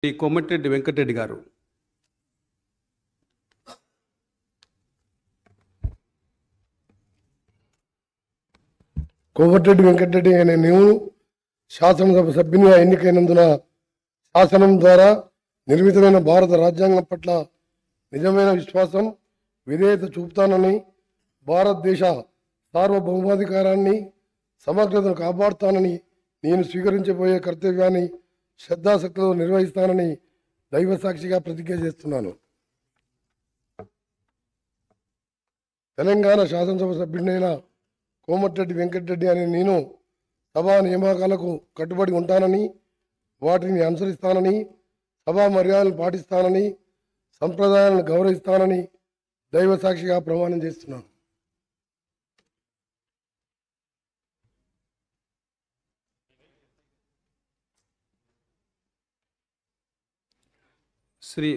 శ్రీ కోమటిరెడ్డి వెంకటరెడ్డి గారు. కోమటిరెడ్డి వెంకటరెడ్డి అనే నేను శాసనసభ సభ్యునిగా ఎన్నికైనందున శాసనం ద్వారా నిర్మితమైన భారత రాజ్యాంగం పట్ల నిజమైన విశ్వాసం, విధేయత చూపుతానని, భారతదేశ సార్వభౌమాధికారాన్ని, సమగ్రతను కాపాడుతానని, నేను స్వీకరించబోయే కర్తవ్యాన్ని శ్రద్ధాశక్తితో నిర్వహిస్తానని దైవ సాక్షిగా ప్రతిజ్ఞ చేస్తున్నాను. తెలంగాణ శాసనసభ సభ్యుడైన కోమటిరెడ్డి వెంకటరెడ్డి అనే నేను సభా నియామకాలకు కట్టుబడి ఉంటానని, వాటిని అనుసరిస్తానని, సభా మర్యాదలను పాటిస్తానని, సంప్రదాయాలను గౌరవిస్తానని దైవ సాక్షిగా ప్రమాణం చేస్తున్నాను. శ్రీ